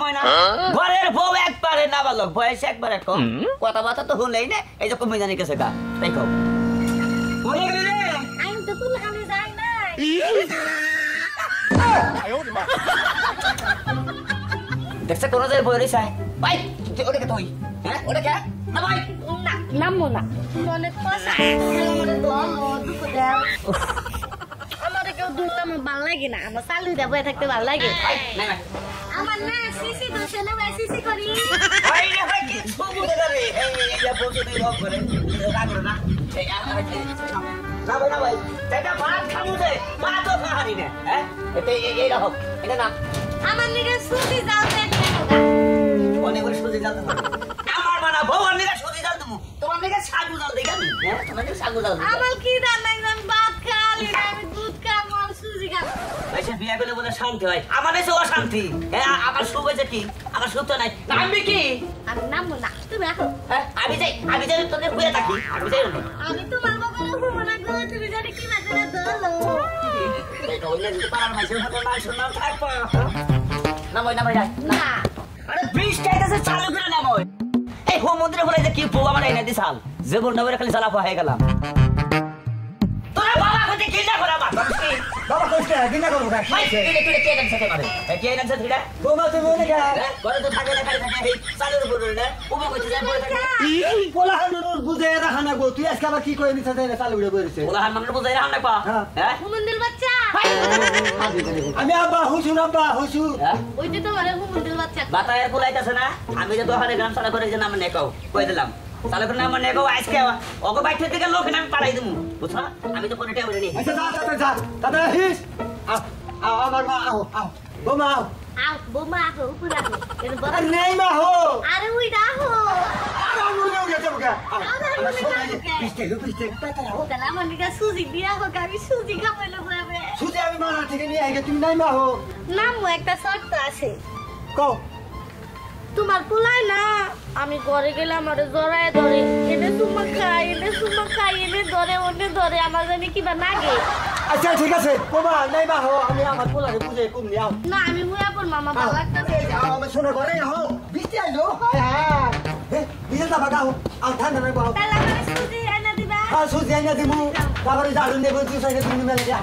হয় না ঘরের বউ একবারে নাবালক বয়স একবারে কম কথাবার্তা তো শুনলেই না এই যে কমে জানি গেছে গা তাই কও বলে গেলি রে আমি তো তুই খালি যাই নাই দেখছ কোন যায় বই রইছে ভাই তুই ওটা কে তুই হ্যাঁ ওটা কে না ভাই না নামো না মনে পয়সা আমারে দল দুঃখ দাও আমারে কেউ দুঃখ আমার ভালো লাগে না আমার চালু দেবো থাকতে ভালো লাগে না না আমার না সিসি দোষে না সিসি করি ভাই রে ভাই সবু দে রে এই যা বলছো তুই রক করে রাগ না এই না ভাই না ভাই এটা ভাত খামু দে ভাত তো খাহারি না হ্যাঁ এটা এই রাখ এটা না আমার নিকে সুজি যাও দেখো অনেক করে সুজি জাল দেবো আমার বানা বউ নিকে সুজি জাল দেবো তোমার নিকে সাগু জাল দেই কেন হ্যাঁ তোমার নিকে সাগু জাল আমার কি রান্না একদম ভাত খালি আমি দুধ খাবো আর সুজি খাবো আচ্ছা বিয়া করলে বলে শান্তি হয় আমার এসে অশান্তি হ্যাঁ আমার সুখ হয়েছে কি আমার সুখ তো নাই নামবি কি আমি নামবো না তুমি রাখো হ্যাঁ আমি যাই তোদের বুয়ে থাকি আমি যাই না আমি তোমার বাবা মনে গো তুমি জানি কি না করে দলো এই কইলে যদি পারার মাঝে হাতে না শুনলাম থাকবো না ভাই যাই না আরে ব্রিজ কাইতেছে চালু করে না মই এই হোম মন্দিরে বলে যে কি পোয়া মানে এনে দিছাল জীবন নবরে খালি চালা হয়ে গেলাম তোরা বাবা কইতে কি না করা বাবা কি বাবা কইছে কি না করব ভাই তুই কে গান সাথে মারে কে গান সাথে দিলা তোমা তুমি বলে গা ঘরে তো থাকে না খালি থাকে এই চালুর উপর না ওমা কইতে যায় পড়ে থাকে পোলা হানুর বুঝে রাখা না গো তুই আজকে আবার কি কই নিছ তাই চালু উড়ে বইছে ওলা হান মানুষ বুঝাই রাম না পা হ্যাঁ হুমন্দিল বাচ্চা আমি আব্বা হুসু ওই যে তোমার হুমন্দিল বাচ্চা বাতায়ের পোলাইতাছে না আমি যে দোকানে গান চালা করে যে নাম নেকাও কই দিলাম চালু করে নাম নেকাও আজকে ওগো বাইরে থেকে লোক আমি পাড়াই দিমু বুঝছো আমি তো কোন টেবলে নেই আচ্ছা যা দাদা হিস আও আমার মা আও বোমা আও বোমা আও উপরে আও এর বড় আরে নেই মা হো আরে ওই দাও আরে মুড়ে উড়ে যাবো গা পিস্তে তাড়াও তাহলে আমার নিকা সুজি দিয়া হোক আমি সুজি খাবো না সুজি আমি মানা থেকে নিয়ে আইগে তুমি নাই মা হো নামও একটা শর্ত আছে কও তোমার পোলাই না আমি ঘরে গেলে আমারে জড়ায় ধরে এনে সুমা খাই এনে ধরে ওনে ধরে আমার জানি কিবা লাগে আচ্ছা ঠিক আছে বোমা নাই মা হো আমি আমার পোলারে বুঝে কম নিও না আমি মুয়া পর মামা ভালো লাগতাছে আমি শুনে করে হো বিস্তি আইলো হ্যাঁ বিজে যাবা গাও আর ঠান্ডা নাই বাও তাহলে আমার সুজি এনে দিবা আর সুজি আইনা দিমু তারপরে জাড়ুন দেব তুই সাইডে তুমি মেলে যা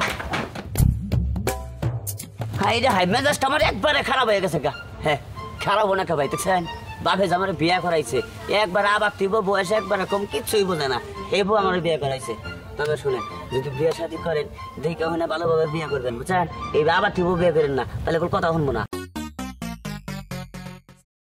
হাই রে হাই মেজাজটা আমার একবারে খারাপ হয়ে গেছে গা হ্যাঁ খারাপ না কা ভাই দেখছেন বাপে আমার বিয়া করাইছে একবার আবার তুই বয়স একবার কম কিছুই বোঝে না এই বউ আমার বিয়া করাইছে তবে শুনেন যদি বিয়ে শাদী করেন দেখে হয় না ভালোভাবে বিয়ে করবেন বুঝছেন এই আবার তুই বিয়ে করেন না তাহলে কথা শুনবো না